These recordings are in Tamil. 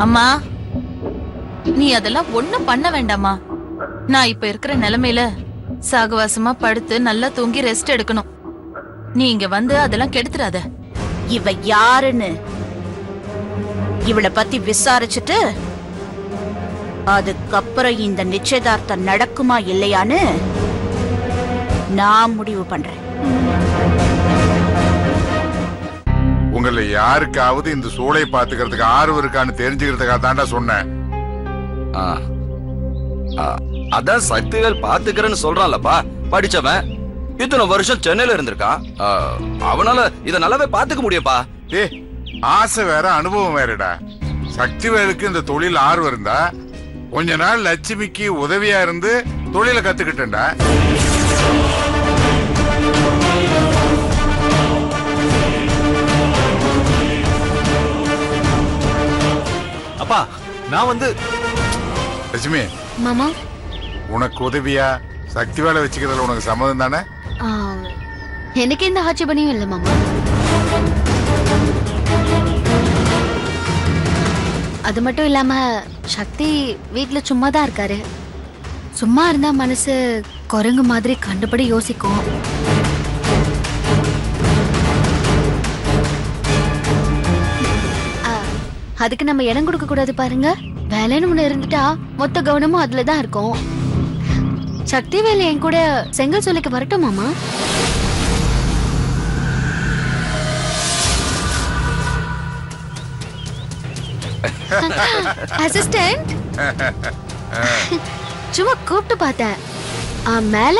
அம்மா, நீ அதெல்லாம் ஒண்ணும் பண்ண வேண்டாமா. நான் இப்ப இருக்கிற நிலைமையில சாகவாசமா படுத்து நல்லா தூங்கி ரெஸ்ட் எடுக்கணும். நீ இங்க வந்து அதெல்லாம் கெடுத்துறாத. இவ யாருன்னு இவளை பத்தி விசாரிச்சுட்டு அதுக்கப்புறம் இந்த நிச்சயதார்த்தம் நடக்குமா இல்லையான்னு நான் முடிவு பண்றேன். உங்களை யாருக்காவது இந்த சூளையை பாத்துக்கிறதுக்கு ஆர்வம் இருக்கான்னு தெரிஞ்சுக்கிறதுக்காக தாண்டா சொன்னேன். அதான் சக்திகள் பாத்துக்கிறேன்னு சொல்றான்லப்பா. படிச்சவன், இத்தனை வருஷம் சென்னையில இருந்திருக்கான். அவனால இத நல்லாவே பாத்துக்க முடியும்ப்பா. ஆசை வேற அனுபவம் வேறடா. சக்திவேலுக்கு இந்த தொழில் ஆர்வம் இருந்தா கொஞ்ச நாள் லட்சுமிக்கு உதவியா இருந்து தொழிலை கத்துக்கிட்டேன்டா. அப்பா, நான் வந்து லட்சுமி மாமா, உனக்கு உதவியா சக்திவேலை வச்சுக்கிறதுல உனக்கு சம்மதம் தானே? எனக்கு எந்த ஆட்சேபனையும் இல்லை மாமா. அது மட்டும் இல்லாம சக்தி வீட்டுல சும்மா தான் இருக்காரு. சும்மா இருந்தா மனசு குரங்கு மாதிரி கண்டுபடி யோசிக்கும். அதுக்கு நம்ம இடம் கொடுக்க கூடாது பாருங்க. வேலைன்னு ஒண்ணு இருந்துட்டா மொத்த கவனமும் அதுலதான் இருக்கும். சக்தி வேலை என் கூட செங்கல் சொல்லிக்க வரட்டும் மாமா. அசிஸ்டன்ட், சும்மா கூப்பிட்டு பார்த்தேன். மேல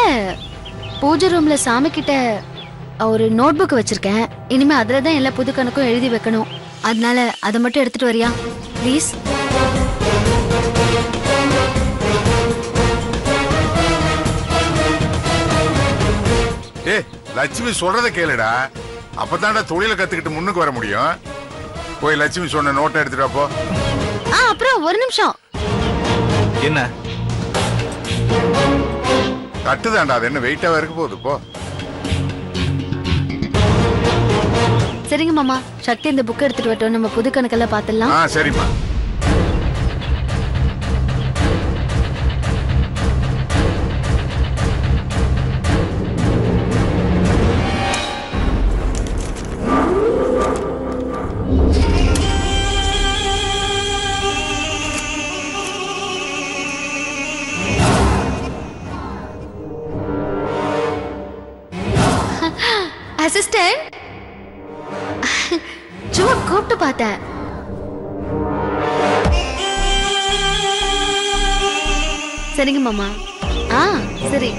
பூஜை ரூம்ல சாமி கிட்ட ஒரு நோட் புக் வச்சிருக்கேன். இனிமே அதுலதான் எல்லா புது கணக்கும் எழுதி வைக்கணும். அதனால அதை மட்டும் எடுத்துட்டு வரியா ப்ளீஸ்? லட்சுமி சொல்றத கேளுடா. அப்பதான்டா தொழிலை கத்துக்கிட்டு முன்னுக்கு வர முடியும். போய் லட்சுமி சொன்ன நோட்டை எடுத்துட்டு போ. அப்புறம் ஒரு நிமிஷம். என்ன கட்டுதாண்டா, அது என்ன வெயிட்டாவா இருக்க போகுது? போ. சரிங்க மாமா, சக்தி இந்த புக் எடுத்துட்டு வரட்டும். நம்ம புது கணக்கெல்லாம் பாத்துடலாம். சரிம்மா. அசிஸ்டன்ட், சும்மா கூப்பிட்டு பார்த்தேன். சரிங்க மாமா. சரி.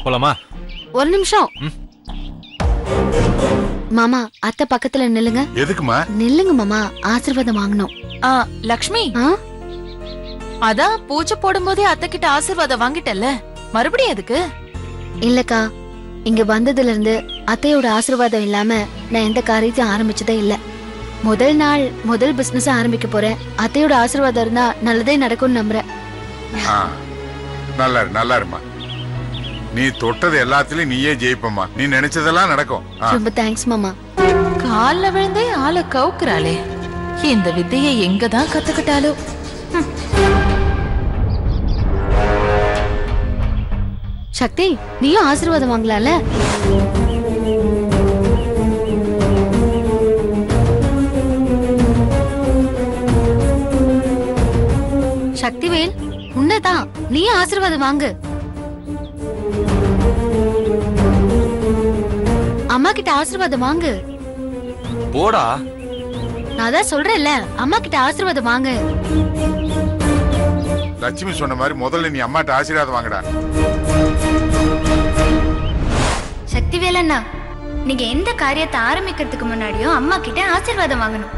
போலாமா? ஒரு நிமிஷம் மாமா. அத்தை பக்கத்துல நில்லுங்க. எதுக்குமா? நில்லுங்க மாமா, ஆசீர்வாதம் வாங்கணும். லக்ஷ்மி, அதான் பூஜை போடும் போதே அத்தை கிட்ட ஆசீர்வாதம் வாங்கிட்டல்ல, மறுபடியும் எதுக்கு? இல்லக்கா, இங்க வந்ததுல இருந்து அத்தையோட ஆசீர்வாதம் இல்லாம நான் எந்த காரியத்தையும் ஆரம்பிச்சதே இல்ல. முதல் நாள் முதல் பிசினஸ் ஆரம்பிக்க போறேன். அத்தையோட ஆசீர்வாதம் இருந்தா நல்லதே நடக்கும்னு நம்புறேன். நல்லா இருமா. நீ தொட்டது எல்லாத்துலயும் நீயே ஜெயிப்பம்மா. நீ நினைச்சதெல்லாம் நடக்கும். ரொம்ப தேங்க்ஸ் மாமா. கால்ல விழுந்தே ஆளை கவுக்குறாளே. இந்த வித்தையை எங்கதான் கத்துக்கிட்டாலோ. சக்தி, நீயும் ஆசீர்வாதம் வாங்கலாம்ல? சக்திவேல், உன்னதான், நீயும் ஆசீர்வாதம் வாங்கு. அம்மா கிட்ட ஆசீர்வாதம் வாங்கு. போடா. நான் தான் சொல்றேன்ல, அம்மா கிட்ட ஆசீர்வாதம் வாங்கு. லட்சுமி சொன்ன மாதிரி முதல்ல நீ அம்மாட்ட ஆசீர்வாதம் வாங்கடா. சக்திவேல் அண்ணா, நீங்க எந்த காரியத்தை ஆரம்பிக்கிறதுக்கு முன்னாடியும் அம்மா கிட்ட ஆசீர்வாதம் வாங்கணும்.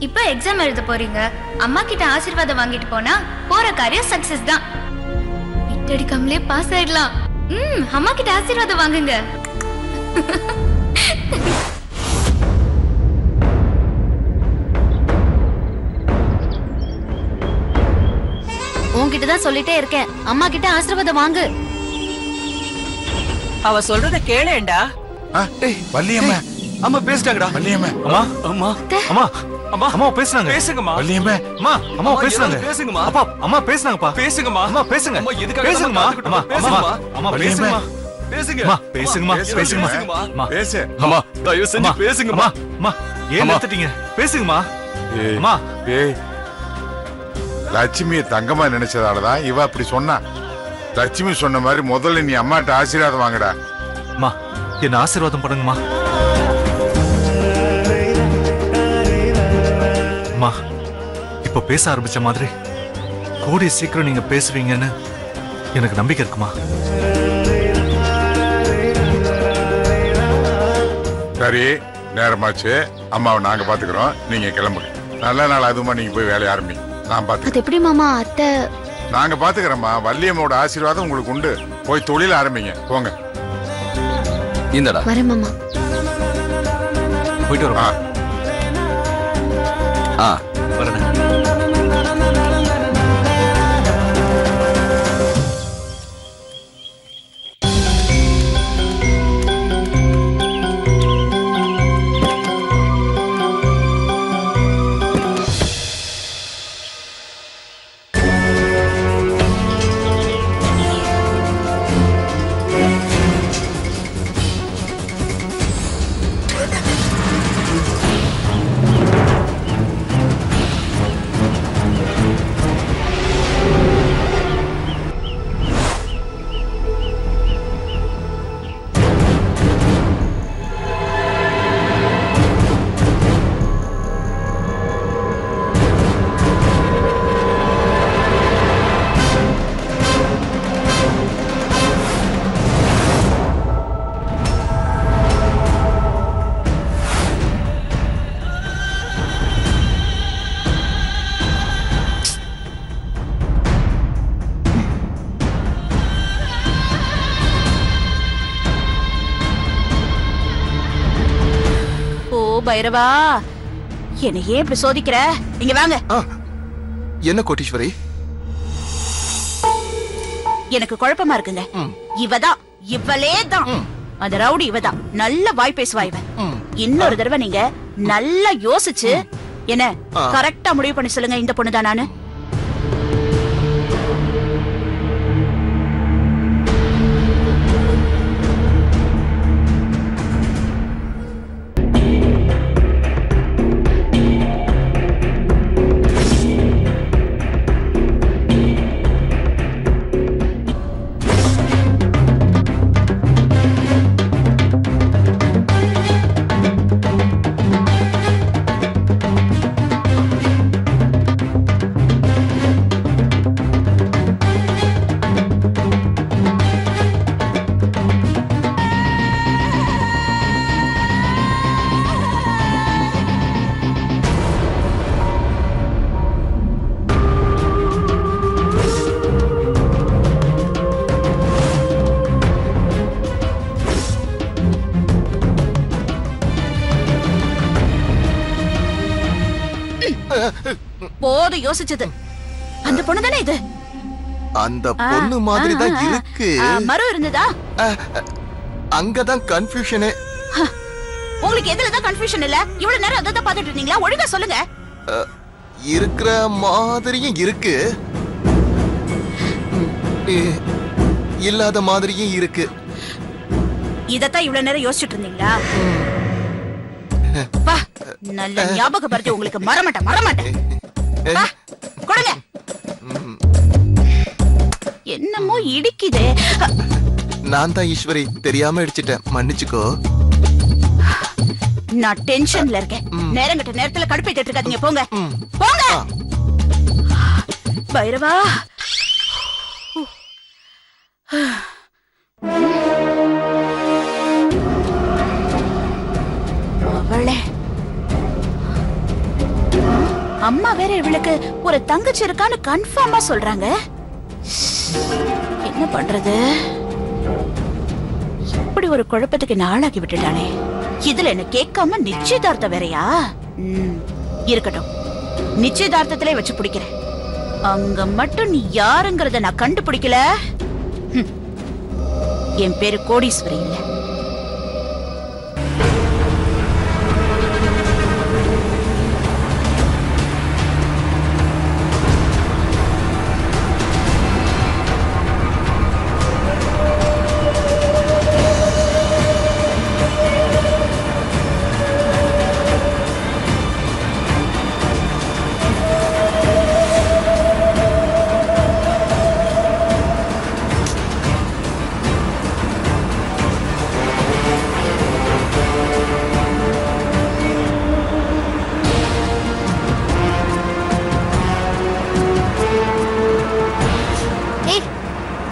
இப்ப எக்ஸாம் எழுத போறீங்க, அம்மா கிட்ட ஆசீர்வாதம் வாங்கிட்டு போனா போற காரியம் சக்சஸ் தான். விட்டடிக்காமலே பாஸ் ஆயிடலாம். அம்மா கிட்ட ஆசீர்வாதம் வாங்குங்க. உன்கிட்ட தான் சொல்லிட்டே இருக்கேன், அம்மா கிட்ட ஆசீர்வாதம் வாங்கு. அவ சொல்றத கேளேண்டா. வள்ளியம்மா, அம்மா பேசிட்டாங்கடா. வள்ளியம்மா, அம்மா அம்மா அம்மா அம்மா அம்மா பேசுனாங்க. பேசுங்கம்மா. வள்ளியம்மா, அம்மா அம்மா பேசுனாங்க. பேசுங்கம்மா. அப்பா அம்மா பேசுனாங்கப்பா. பேசுங்கம்மா. அம்மா பேசுங்க. அம்மா எதுக்காக பேசுங்கம்மா. காத்துக்கிட்டு அம்மா பேசுங்கம்மா. அம்மா பேசுங்கம்மா. பேசுங்க. அம்மா பேசுங்கம்மா. பேசுங்கம்மா. பேசுங்கம்மா. அம்மா பேசு. அம்மா தயவு செஞ்சு அம்மா பேசுங்கம்மா. அம்மா ஏன் அம்மா. நிறுத்திட்டீங்க? பேசுங்கம்மா. ஏய், அம்மா. ஏய், லட்சுமியை தங்கமா நினைச்சதாலதான் இவ அப்படி சொன்னா. லட்சுமி சொன்ன மாதிரி முதல்ல நீ அம்மாட்ட ஆசீர்வாதம் வாங்கடா. அம்மா என்ன ஆசீர்வாதம் பண்ணுங்கம்மா. அம்மா இப்ப பேச ஆரம்பிச்ச மாதிரி கூடிய சீக்கிரம் நீங்க பேசுவீங்கன்னு எனக்கு நம்பிக்கை இருக்குமா? சரி, நேரமாச்சு. அம்மாவை நாங்க பாத்துக்கிறோம், நீங்க கிளம்புங்க. நல்ல நாள் அதுமா, நீங்க போய் வேலைய ஆரம்பிங்க. நான் பாத்துக்கிறேன். அது எப்படி மாமா? அத்தை நாங்க பாத்துக்கிறோம்மா. வள்ளியம்மோட ஆசீர்வாதம் உங்களுக்கு உண்டு. போய் தொழில் ஆரம்பிங்க, போங்க. இந்தடா. வரேன் மாமா. போயிட்டு வரோம். ஆ, வரேன். பைரவா, என்ன ஏன் இப்படி சோதிக்கிற? இங்க வாங்க. என்ன கோட்டீஸ்வரி? எனக்கு குழப்பமா இருக்குங்க. இவளே தான் அந்த ரவுடி. இவதான் நல்ல வாய் பேசுவா. இவ இன்னொரு தடவை நீங்க நல்லா யோசிச்சு என்ன கரெக்டா முடிவு பண்ணி சொல்லுங்க, இந்த பொண்ணுதான் நானு. போது யோசிச்சது. அந்த பொண்ணு தானே இது? அந்த பொண்ணு மாதிரி தான் இருக்கு. மரம் இருந்ததா? அங்கதான் கன்ஃபியூஷனே. உங்களுக்கு எதுல தான் கன்ஃபியூஷன் இல்ல? இவ்வளவு நேரம் அத தான் பாத்துட்டு இருந்தீங்களா? ஒழுங்கா சொல்லுங்க. இருக்கிற மாதிரியும் இருக்கு, இல்லாத மாதிரியும் இருக்கு. இதத்தான் இவ்வளவு நேரம் யோசிச்சுட்டு இருந்தீங்களா? நல்ல ஞாபகம் வருது உங்களுக்கு. மறமாட்டேன். கொடுங்க. என்னமோ இடிக்குதே. நான் தான் ஈஸ்வரி, தெரியாம இடிச்சிட்டேன், மன்னிச்சுக்கோ. நான் டென்ஷன்ல இருக்கேன். நேரங்கட்ட நேரத்துல கடுப்பேத்திட்டு இருக்காதீங்க. போங்க போங்க. பைரவா, அவளே அம்மா வேற இவளுக்கு ஒரு தங்கச்சி இருக்கான்னு கன்ஃபார்மா சொல்றாங்க. என்ன பண்றது? இப்படி ஒரு குழப்பத்துக்கு நாளாகி விட்டுட்டானே. இதுல என்ன கேட்காம நிச்சயதார்த்தம் வேறையா? இருக்கட்டும், நிச்சயதார்த்தத்திலே வச்சு பிடிக்கிறேன். அங்க மட்டும் நீ யாருங்கறத நான் கண்டுபிடிக்கல. என் பேரு கோடீஸ்வரி இல்ல.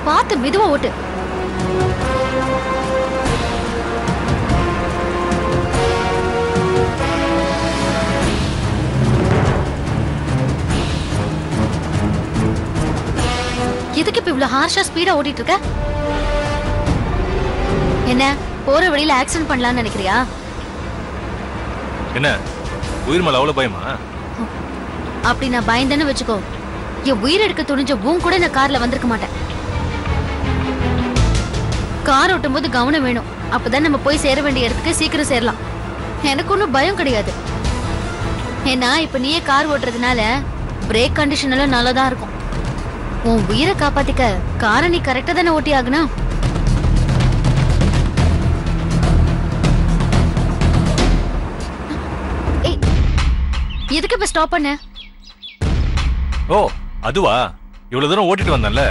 பார்த்து மெதுவா ஓட்டு. எதுக்கு இப்ப இவ்வளவு ஹார்ஷா ஸ்பீடா ஓட்டிட்டு இருக்க? என்ன போற வழியில ஆக்சிடென்ட் பண்ணலாம்னு நினைக்கிறியா? என்ன உயிர் மேல அவ்வளவு பயமா? அப்படி நான் பயந்தேன்னு வச்சுக்கோ, என் உயிர் எடுக்க துணிஞ்ச பூம் கூட நான் கார்ல வந்திருக்க மாட்டேன். கார் ஓட்டும் போது கவனம் வேணும். அப்பதான் நம்ம போய் சேர வேண்டிய இடத்துக்கு சீக்கிரம் சேரலாம். எனக்கு ஒன்னும் பயம் கிடையாது. ஏன்னா இப்ப நீயே கார் ஓட்டுறதுனால பிரேக் கண்டிஷன் எல்லாம் நல்லாதான் இருக்கும். உன் உயிரை காப்பாத்திக்க காரை நீ கரெக்டா தானே ஓட்டி ஆகணும். எதுக்கு இப்ப ஸ்டாப் பண்ண? ஓ அதுவா, இவ்வளவு தூரம் ஓட்டிட்டு வந்தேன்ல,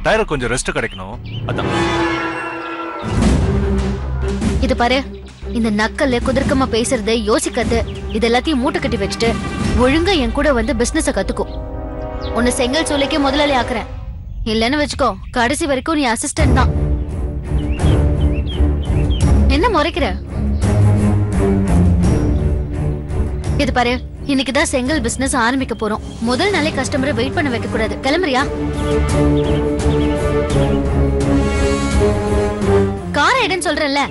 டயரை கொஞ்சம் ரெஸ்ட் கிடைக்கணும் அதான். இது பாரு, இந்த நக்கல்ல குதர்க்கமா பேசுறது, யோசிக்கிறது, இது எல்லாத்தையும் மூட்டை கட்டி வச்சுட்டு ஒழுங்கா என் கூட வந்து பிசினஸ கத்துக்கோ. உன்னை செங்கல் சூளைக்கே முதலாளி ஆக்குறேன். இல்லன்னு வச்சுக்கோ, கடைசி வரைக்கும் நீ அசிஸ்டன்ட் தான். என்ன முறைக்கிற? இது பாரு, இன்னைக்குதான் செங்கல் பிசினஸ் ஆரம்பிக்க போறோம். முதல் நாளே கஸ்டமரை வெயிட் பண்ண வைக்க கூடாது. கிளம்புறியா? காரை எடுன்னு சொல்றேன்ல.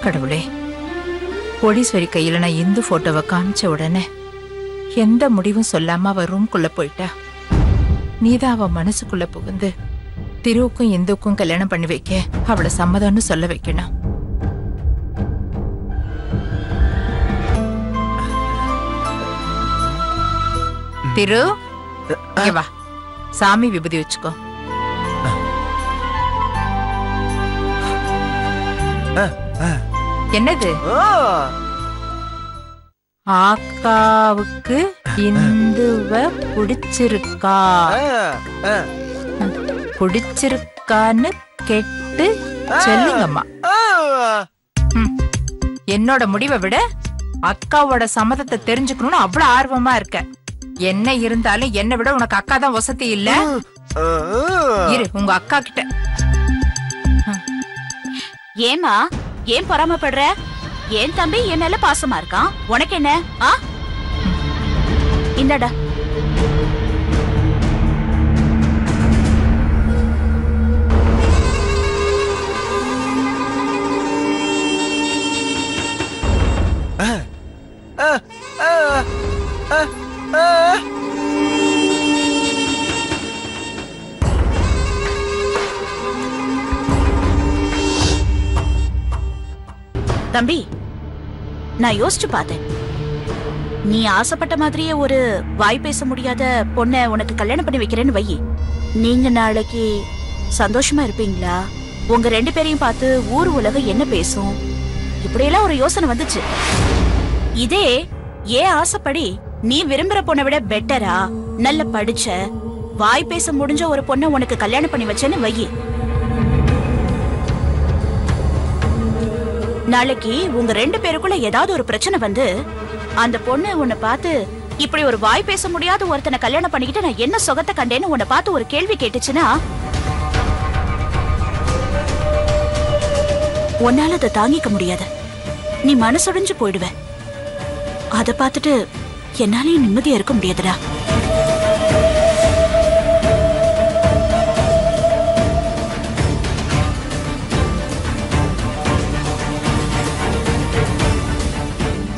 கடவுளே, கோடீஸ்வரி கையில நான் இந்து போட்டோவை காமிச்ச உடனே எந்த முடிவும் சொல்லாம அவ ரூம்குள்ள போயிட்டா. நீதான் அவ மனசுக்குள்ள புகுந்து திருவுக்கும் இந்துக்கும் கல்யாணம் பண்ணி வைக்க அவளை சம்மதம்னு சொல்ல வைக்கணும். திரு, இங்க வா, சாமி விபூதி வச்சுக்கோ. என்னது? ஆக்காவுக்கு இந்துவ பிடிச்சிருக்கா? பிடிச்சிருக்கான்னு கேட்டு சொல்லுங்கம்மா. என்னோட முடிவை விட அக்காவோட சம்மதத்தை தெரிஞ்சுக்கணும்னு அவ்வளவு ஆர்வமா இருக்க. என்ன இருந்தாலும் என்னை விட உனக்கு அக்கா தான் வசதி இல்ல. இரு உங்க அக்கா கிட்ட. ஏமா ஏன் பொறாமப்படுற? ஏன் தம்பி என் மேல பாசமா இருக்கான். உனக்கு என்ன? இந்தடா. தம்பி, நான் யோசிச்சு பார்த்தேன். நீ ஆசைப்பட்ட மாதிரியே ஒரு வாய் பேச முடியாத பொண்ணை உனக்கு கல்யாணம் பண்ணி வைக்கிறேன்னு வை. நீங்க நாளைக்கு சந்தோஷமா இருப்பீங்களா? உங்க 2 பேரையும் பார்த்து ஊர் உலகம் என்ன பேசும்? இப்படியெல்லாம் ஒரு யோசனை வந்துச்சு. இதே ஏன் ஆசைப்படி நீ விரும்புற பொண்ணை விட பெட்டரா நல்ல படிச்ச வாய் பேச முடிஞ்ச ஒரு பொண்ணை உனக்கு கல்யாணம் பண்ணி வச்சேன்னு வை. நாளைக்கு உங்க 2 பேருக்குள்ள ஏதாவது ஒரு பிரச்சனை வந்து அந்த பொண்ணு உன்னை பார்த்து இப்படி ஒரு வாய் பேச முடியாத ஒருத்தனை கல்யாணம் பண்ணிக்கிட்டு நான் என்ன சுகத்தை கண்டேன்னு உன்னை பார்த்து ஒரு கேள்வி கேட்டுச்சுன்னா உன்னால அதை தாங்கிக்க முடியாது. நீ மனசுடைஞ்சு போயிடுவ. அதை பார்த்துட்டு என்னாலையும் நிம்மதியா இருக்க முடியாதுடா.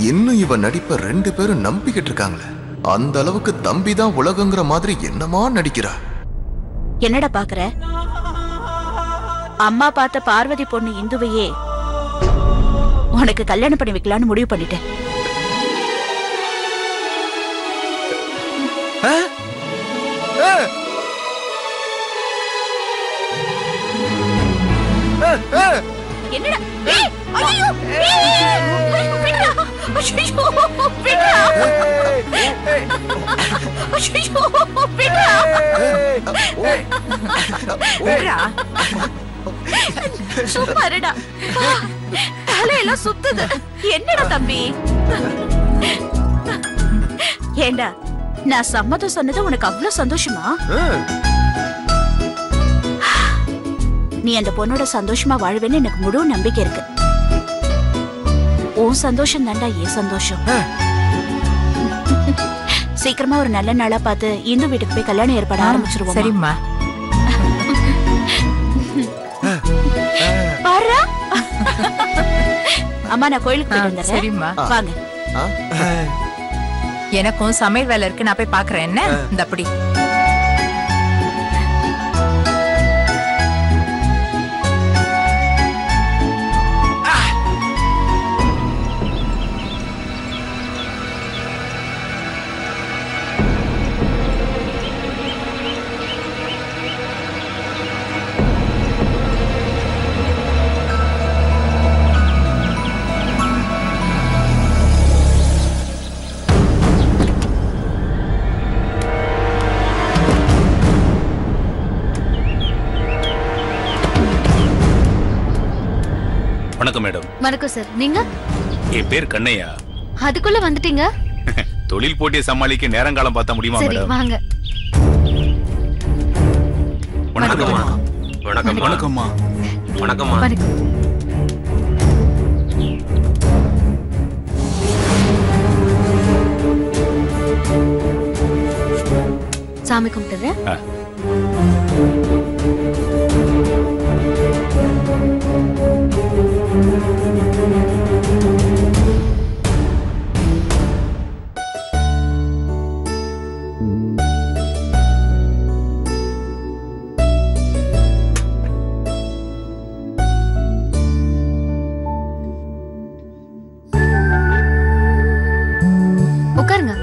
இன்னும் இவ நடிப்ப 2 பேரும் நம்பிக்கிட்டு இருக்காங்களே. அந்த அளவுக்கு தம்பி தான் உலகங்கிற மாதிரி என்னமா நடிக்கிறா. என்னடா பாக்குற? அம்மா பார்த்த பார்வதி பொண்ணு இந்துவையே உனக்கு கல்யாணம் பண்ணி வைக்கலான்னு முடிவு பண்ணிட்டேன். என்னடா? ஐயோ! விடுடா! ஐயோ! விடுடா! ஐயோ! விடுடா! விடுடா! சும்மா இருடா. தலையெல்லாம் சுத்துது. என்னடா தம்பி? ஏண்டா நான் சம்மதம் சொன்னது உனக்கு அவ்வளவு சந்தோஷமா? நீ அந்த பொண்ணோட சந்தோஷமா வாழ்வேன்னு எனக்கு முழு நம்பிக்கை இருக்கு. உன் சந்தோஷம் தாண்டா என் சந்தோஷம். சீக்கிரமா ஒரு நல்ல நாளா பார்த்து இந்து வீட்டுக்கு போய் கல்யாணம் ஏற்பாடு ஆரம்பிச்சிருவோம். சரிம்மா. பாரு அம்மா நான் கோயிலுக்கு போய் வந்துடுறேன். சரிம்மா. வாங்க. எனக்கும் சமையல் வேலை இருக்கு, நான் போய் பாக்குறேன். என்ன இந்த அப்படி வணக்கம் மேடம். வணக்கம் சார். நீங்க? என் பேர் கண்ணையா. அதுக்குள்ள வந்துட்டீங்க? தொழில் போட்டியை சமாளிக்க நேரங்காலம் பார்த்தா முடியுமா சரி மேடம்? வாங்க. வணக்கம்மா. வணக்கம். வணக்கம்மா. வணக்கம்மா. வணக்கம். சாமி கும்பிட்டுறேன். உட்காருங்க.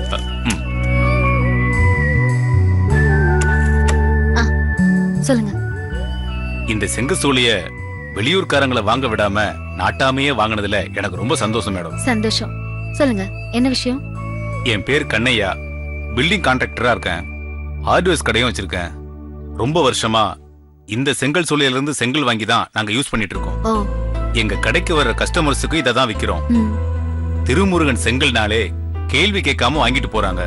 சொல்லுங்க. இந்த செங்கசூளைய வெளியூர்காரங்களை வாங்க விடாம நாட்டாமையே வாங்கினதுல எனக்கு ரொம்ப சந்தோஷம் மேடம். சந்தோஷம். சொல்லுங்க, என்ன விஷயம்? என் பேர் கண்ணையா. பில்டிங் கான்ட்ராக்டரா இருக்கேன். ஹார்ட்வேர்ஸ் கடையும் வச்சிருக்கேன். ரொம்ப வருஷமா இந்த செங்கல் சூளையில இருந்து செங்கல் வாங்கி தான் நாங்க யூஸ் பண்ணிட்டு இருக்கோம். எங்க கடைக்கு வர்ற கஸ்டமர்ஸுக்கு இதை தான் விக்கிறோம். திருமுருகன் செங்கல்னாலே கேள்வி கேட்காம வாங்கிட்டு போறாங்க.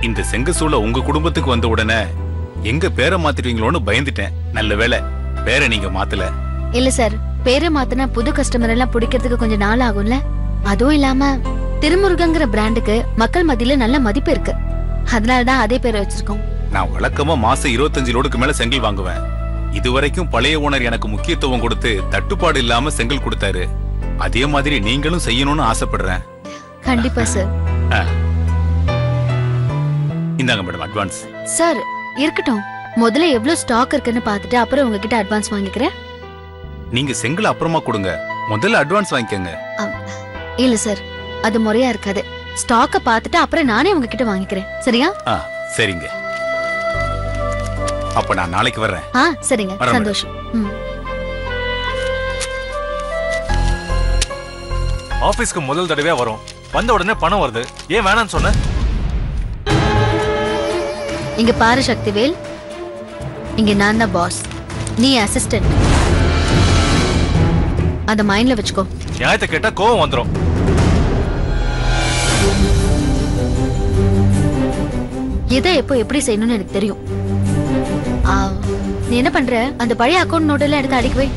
இந்த செங்கசூளை உங்க குடும்பத்துக்கு வந்த உடனே எங்க பேரை மாத்திடுவீங்களோன்னு பயந்துட்டேன். நல்ல வேளை பேரை நீங்க மாத்தல. இல்ல சார், பேரை மாத்தினா புது கஸ்டமர் எல்லாம் பிடிக்கிறதுக்கு கொஞ்சம் நாள் ஆகும்ல. அதுவும் இல்லாம திருமுருகங்கிற பிராண்டுக்கு மக்கள் மத்தியில நல்ல மதிப்பு இருக்கு. அதனாலதான் அதே பேரை வச்சிருக்கோம். நான் வழக்கமா மாசம் 25 லோடுக்கு மேல செங்கல் வாங்குவேன். இதுவரைக்கும் பழைய ஓனர் எனக்கு முக்கியத்துவம் கொடுத்து தட்டுப்பாடு இல்லாம செங்கல் கொடுத்தாரு. அதே மாதிரி நீங்களும் செய்யணும்னு ஆசைப்படுறேன். கண்டிப்பா சார். இந்தாங்க மேடம் அட்வான்ஸ். சார் இருக்கட்டும், முதல்ல எவ்வளவு ஸ்டாக் இருக்குன்னு பார்த்துட்டு அப்புறம் உங்ககிட்ட அட்வான்ஸ் வாங்கிக்கிறேன். நீங்க செங்கல் அப்புறமா கொடுங்க, முதல்ல அட்வான்ஸ் வாங்கிக்கங்க. இல்ல சார், அது முறையா இருக்காது. ஸ்டாக்க பார்த்துட்டு அப்புறம் நானே உங்ககிட்ட வாங்கிக்கிறேன். சரியா? சரிங்க. அப்ப நான் நாளைக்கு வர்றேன். சரிங்க, வரேன் சந்தோஷம். ஆபீஸ்க்கு முதல் தடவையா வரும், வந்த உடனே பணம் வருது, ஏன் வேணாம்னு சொன்ன? இங்க பாரு சக்திவேல், இங்க நான் தான் பாஸ், நீ அசிஸ்டன்ட். அத மைண்ட்ல வச்சுக்கோ. நியாயத்தை கேட்டா கோவம் வந்துரும். எதை எப்போ எப்படி செய்யணும்னு எனக்கு தெரியும். நீ என்ன பண்ற? அந்த பழைய அக்கௌண்ட் நோட் எல்லாம் எடுத்து அடிக்க வை.